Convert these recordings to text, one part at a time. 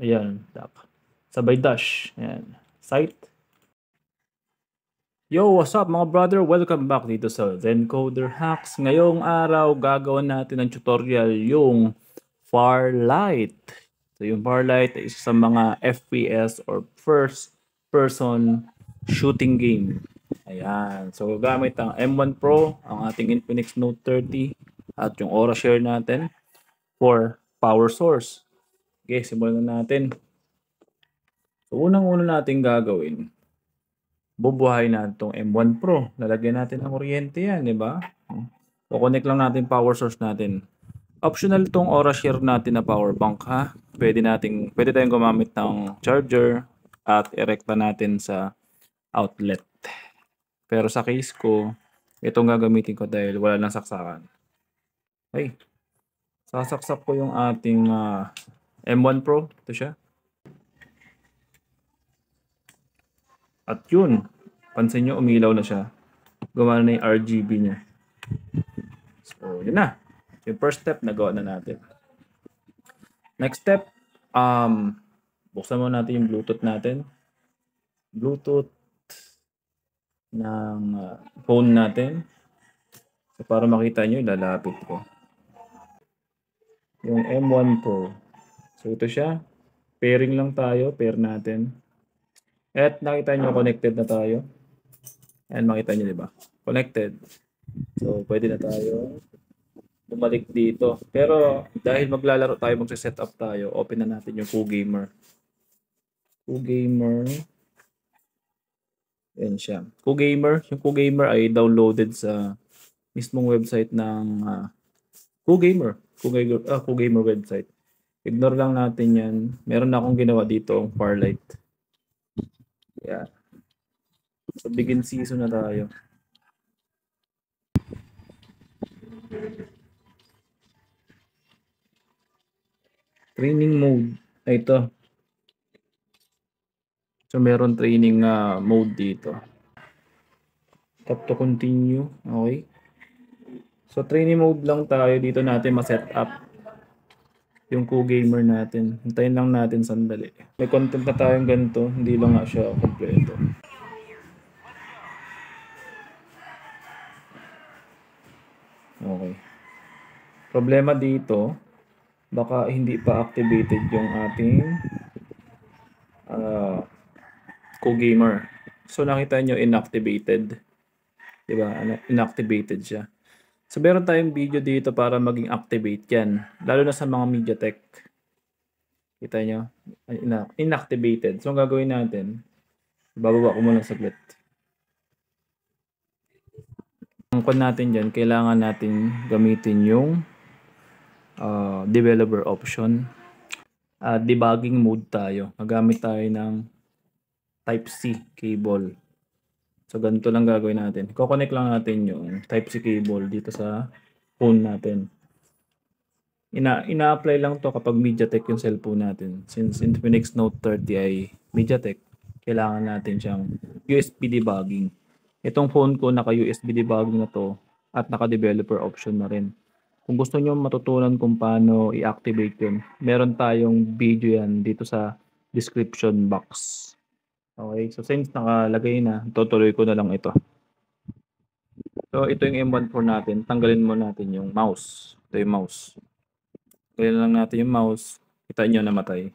Ayan, tap. Sabay dash. Ayan. Sight. Yo, what's up mga brother? Welcome back dito sa Zencoder Hacks. Ngayong araw, gagawin natin ng tutorial yung Farlight. So yung Farlight ay isa sa mga FPS or first person shooting game. Ayan. So gamit ang M1 Pro, ang ating Infinix Note 30 at yung Aura Share natin for power source. Okay, simulan na natin. So unang-una natin gagawin, bubuhayin natin itong M1 Pro. Lalagyan natin ng kuryente yan, di ba? So, connect lang natin power source natin. Optional itong Aura Share natin na power bank ha. Pwede tayong gumamit ng charger at irekta natin sa outlet. Pero sa case ko, itong gagamitin ko dahil wala nang saksakan. Okay. Sasaksak ko yung ating M1 Pro. Ito siya. At yun, pansin nyo umilaw na siya. Gumana na yung RGB niya. So, yun na. Yung first step, nagawa na natin. Next step, buksan muna natin yung Bluetooth natin. Bluetooth ng phone natin. So, para makita nyo, ilalapit ko. Yung M1 Pro. So, ito siya. Pairing lang tayo. Pair natin. At nakita nyo, connected na tayo. Ayan, makita nyo, di ba? Connected. So, pwede na tayo bumalik dito. Pero, dahil maglalaro tayo, magse-set up tayo, open na natin yung QGamer. QGamer. Ayan siya. QGamer. Yung QGamer ay downloaded sa mismong website ng QGamer. QGamer website. Ignore lang natin yan. Meron na akong ginawa dito, ang Farlight. Yeah. So, begin season na tayo. Training mode. Ay, ito. So, meron training mode dito. Tap to continue. Okay. So, training mode lang tayo. Dito natin ma-set up yung QGamer natin. Hintayin lang natin sandali. May content na tayong ganito. Hindi lang nga siya kompleto. Okay. Problema dito, baka hindi pa activated yung ating QGamer. So, nakita nyo inactivated. Diba? Inactivated siya. So, meron tayong video dito para maging activate yan. Lalo na sa mga MediaTek. Kita nyo? Inactivated. So, ang gagawin natin, bababa ko muna saglit. Ang kung natin dyan, kailangan natin gamitin yung developer option. Debugging mode tayo. Magamit tayo ng Type-C cable. So, ganito lang gagawin natin. Ko-connect lang natin yung Type-C cable dito sa phone natin. Ina-apply lang to kapag MediaTek yung cellphone natin. Since Infinix Note 30 ay MediaTek, kailangan natin siyang USB debugging. Itong phone ko naka-USB debugging na to at naka-developer option na rin. Kung gusto nyo matutunan kung paano i-activate yun, meron tayong video yan dito sa description box. Okay, so since nakalagay na, tutuloy ko na lang ito. So ito yung M1 Pro natin. Tanggalin mo natin yung mouse. Ito yung mouse. Tanggalin lang natin yung mouse. Kita nyo namatay.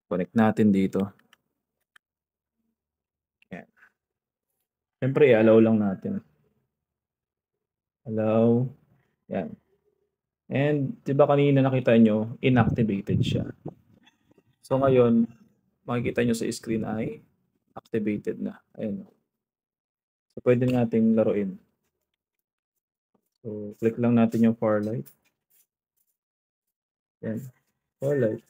Connect natin dito. Yan. Siyempre, i-allow lang natin. Allow. Yan. And, di ba kanina nakita nyo, inactivated siya. So ngayon, makikita nyo sa screen ay activated na. Ayan. So, pwede nating laruin. So, click lang natin yung Farlight. Yan. Farlight.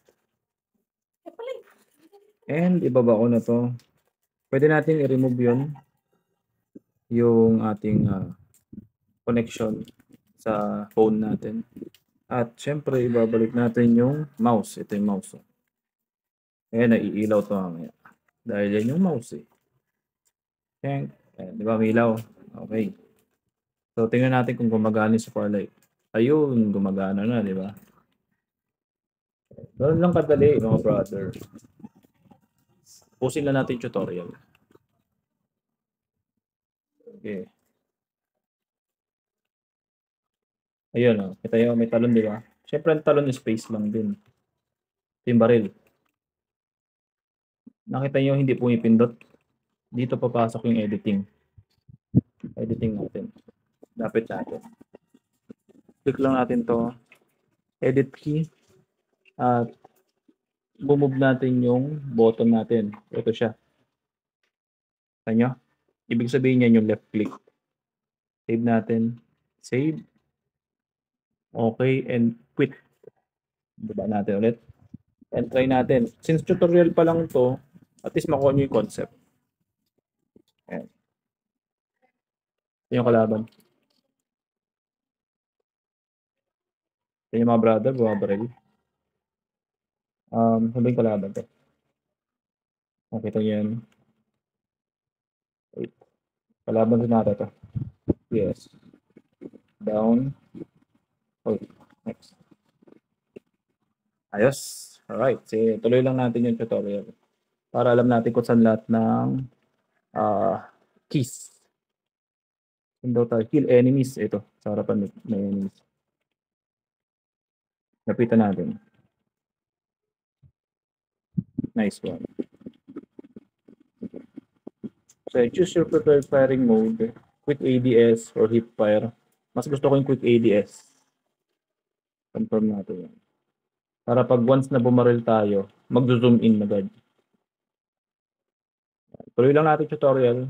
And, ibaba ko na to. Pwede natin i-remove yun. Yung ating connection sa phone natin. At, syempre, ibabalik natin yung mouse. Ito yung mouse. Ayan, naiilaw to mamaya. Dahil yan yung mouse eh. Ayan, di ba milaw? Okay. So, tingnan natin kung gumagana sa Farlight. Ayun, gumagana na, di ba? Ganun lang kadali, mga brother. Pusin na natin tutorial. Okay. Ayun, oh. Kita nyo, may talon, di ba? Siyempre, ang talon is space lang din. Ito yung baril. Nakita nyo, hindi pumipindot. Dito papasok yung editing. Editing natin. Lapit natin. Click lang natin to. Edit key. At bumove natin yung button natin. Ito siya. Kita nyo? Ibig sabihin yan yung left click. Save natin. Save. Okay. And quit. Diba natin ulit. And try natin. Since tutorial pa lang to, at least makuha nyo yung concept. Ayan. Ito yung kalaban. Ito yung mga brother, bumabaril. Sabi yung kalaban to. Nakita nyo yan. Wait. Kalaban sa nata to. Yes. Down. Oh, next. Ayos. Alright. Sige, tuloy lang natin yung tutorial. Para alam natin kung saan lahat ng keys. Hindi tayo. Kill enemies. Ito. Sa harapan may enemies. Lapitan natin. Nice one. So, choose your preferred firing mode. Quick ADS or hip fire. Mas gusto ko yung quick ADS. Confirm natin yan. Para pag once na bumaril tayo, mag-zoom in agad. Tuloy lang natin tutorial.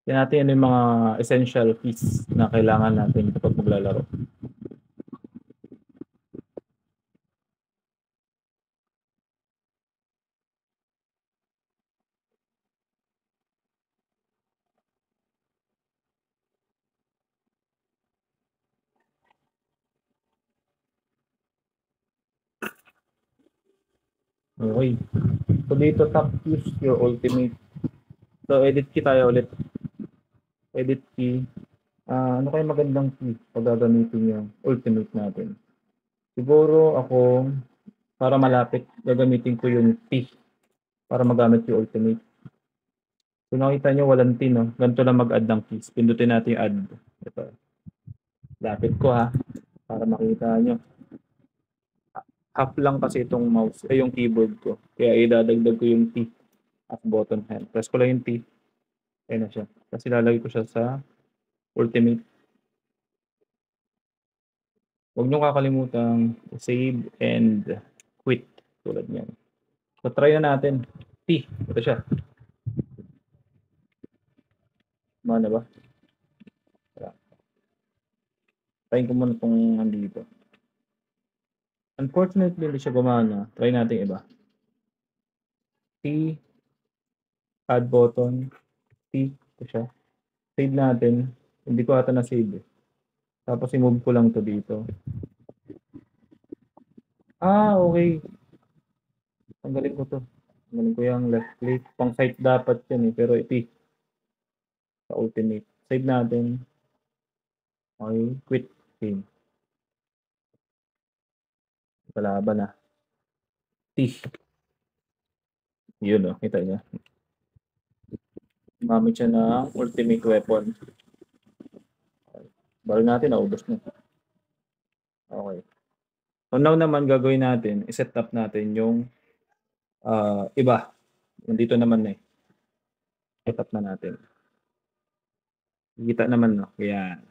Yan natin yung mga essential keys na kailangan natin kapag maglalaro. Okay. So dito, tap use your ultimate. So edit key tayo ulit. Edit key. Ano kayo magandang key pag gagamitin yung ultimate natin? Siguro ako, para malapit, gagamitin ko yung T para magamit yung ultimate. So nakita nyo, walang T, no? Ganito lang mag-add ng keys. Pindutin natin yung add. Ito. Lapit ko ha, para makita nyo. Half lang kasi itong mouse, yung keyboard ko. Kaya idadagdag ko yung T at button hand. Press ko lang yung T. Ayan na siya. Kasi lalagay ko siya sa ultimate. Huwag nyo kakalimutan save and quit. Tulad niyan. So try na natin. T. Ito siya. Mana ba? Try ko muna itong nandito. Unfortunately, hindi siya gumana. Try natin iba. T. Add button. T. Ito siya. Save natin. Hindi ko ata na-save eh. Tapos i-move ko lang to dito. Okay. Tanggalin ko to. Tanggalin ko yung left click. Pang site dapat yan eh. Pero ito sa ultimate. Save natin. Okay. Quit. Game. Kalaban na. T. Yun o. Kita niya. Gumamit siya ng ultimate weapon. Baril natin. Naubos na. Okay. So now naman gagawin natin. I-set up natin yung iba. Nandito naman na eh. Set up na natin. Kita naman no. Yan.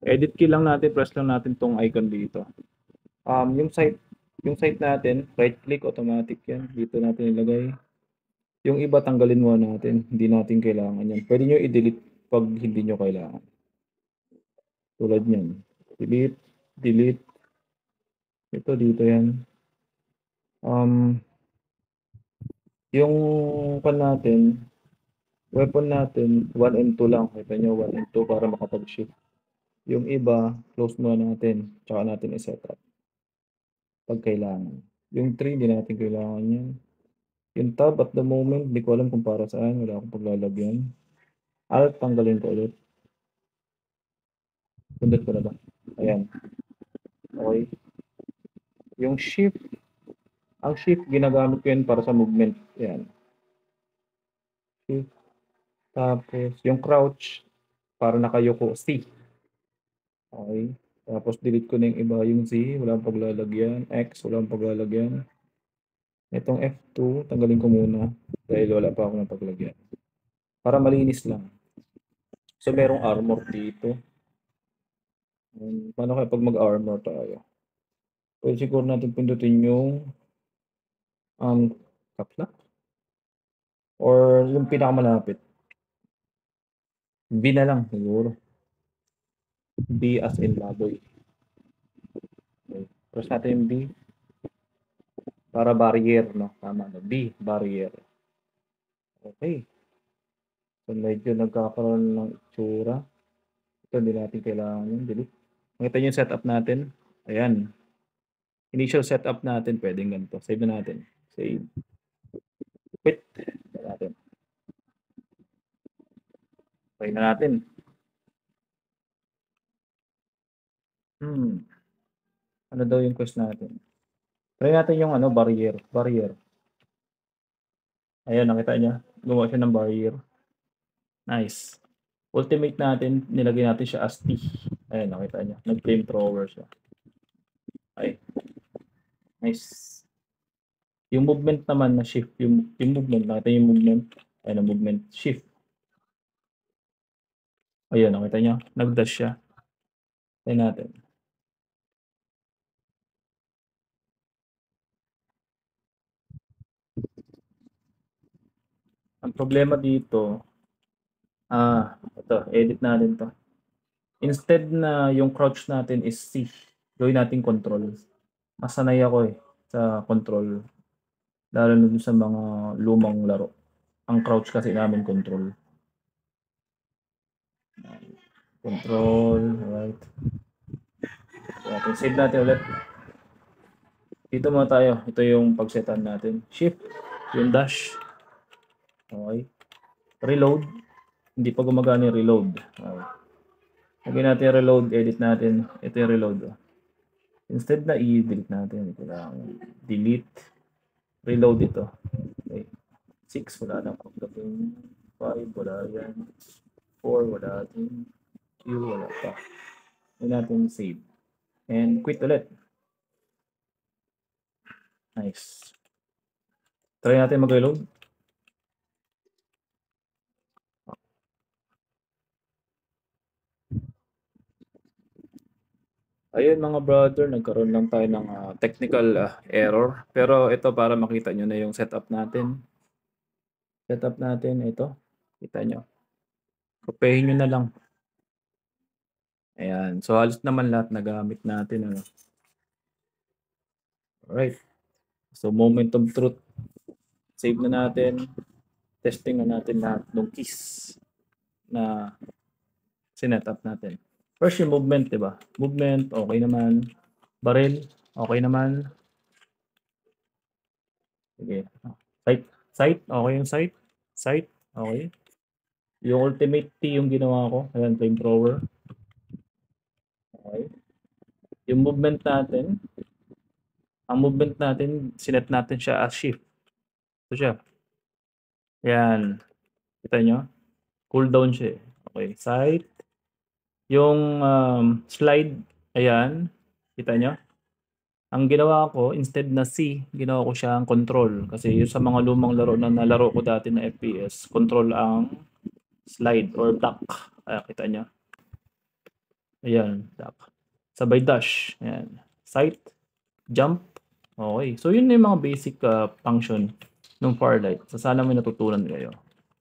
Edit key lang natin. Press lang natin tong icon dito. Yung site natin, right click, automatic yan. Dito natin ilagay. Yung iba, tanggalin muna natin. Hindi natin kailangan yan. Pwede nyo i-delete pag hindi nyo kailangan. Tulad nyan. Delete, delete. Ito, dito yan. Yung pan natin, weapon natin, 1 and 2 lang. Kita nyo, 1 and 2 para makapag-shift. Yung iba, close muna natin. Tsaka natin i-set up. Pag kailangan. Yung 3, hindi natin kailangan yan. Yung tab at the moment, hindi ko alam kung para saan. Wala akong paglalagyan. Alt, tanggalin ko ulit. Pindot ko na ba? Ayan. Okay. Yung shift, ang shift ginagamit ko yan para sa movement. Ayan. Shift. Tapos yung crouch para nakayuko C. Okay. Tapos delete ko na yung iba, yung Z, wala akong paglalagyan. X, wala akong paglalagyan. Itong F2, tanggalin ko muna dahil wala pa ako ng paglagyan. Para malinis lang. So merong armor dito. Paano kaya pag mag-armor tayo? Pwede siguro natin pindutin yung caps lock or yung pinakamalapit. B na lang siguro. B as in baboy. Okay. Press natin yung B para barrier, no? Tama na. B, barrier. Okay. So medyo nagkakaroon ng itsura. Ito, hindi natin kailangan yun. Delete. Makita nyo yung setup natin. Ayan. Initial setup natin, pwedeng ganito. Save na natin. Save. Quit. Natin. Try na natin. Ano daw yung quest natin? Try natin yung barrier. Barrier. Ayan, nakita niya. Gumawa siya ng barrier. Nice. Ultimate natin, nilagay natin siya as T. Ayan, nakita niya. Nag-flamethrower siya. Ay. Nice. Yung movement naman na shift. Yung movement, nakita yung movement. Ayan, ang movement. Shift. Ayan, nakita niya. Nag-dash siya. Try natin. Ang problema dito, ito, edit natin to. Instead na yung crouch natin is C, gawin natin control. Masanay ako sa control. Lalo na dun sa mga lumang laro. Ang crouch kasi namin control. Control, right. So, save natin ulit. Dito muna tayo. Ito yung pag-setan natin. Shift, yung dash. Okay. Reload. Hindi pa gumagana yung reload. Okay. Lagyan natin yung reload, edit natin. Ito yung reload. Instead na i-delete natin. Ito lang. Delete. Reload ito. Okay. 6, wala na. 5, wala yan. 4, wala din. Q, wala pa. Lagyan natin save. And quit ulit. Nice. Try natin mag-reload. Ayun mga brother, nagkaroon lang tayo ng technical error. Pero ito para makita nyo na yung setup natin. Setup natin, ito. Kita nyo. Kopehin nyo na lang. Ayan. So halos naman lahat nagamit natin. Alright. So moment of truth. Save na natin. Testing na natin lahat ng keys na sinetup natin. First yung movement, di ba? Movement, okay naman. Barrel, okay naman. Sige. Sight, okay yung sight. Sight, okay. Yung ultimate T yung ginawa ko. Ayan, flamethrower. Okay. Yung movement natin, ang movement natin, sinet natin siya as shift. Ito siya. Ayan. Kita nyo? Cooldown siya. Okay. Sight. Yung slide, ayan. Kita nyo? Ang ginawa ko, instead na C, ginawa ko siyang control. Kasi yung sa mga lumang laro na nalaro ko dati na FPS, control ang slide or duck. Kita nyo? Ayan, duck. Sabay dash. Ayan. Sight, jump. Okay. So, yun na yung mga basic function ng Farlight. So, sana may natutunan kayo.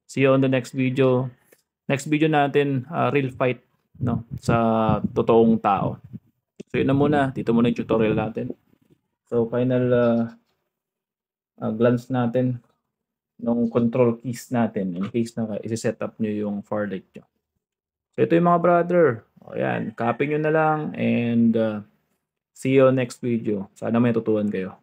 See you on the next video. Next video natin, real fight, no, sa totoong tao. So, yun na muna. Dito muna yung tutorial natin. So, final glance natin ng control keys natin in case na isi-set up nyo yung Farlight nyo. So, ito yung mga brother. O, yan. Copy nyo na lang and see you next video. Sana may tutunan kayo.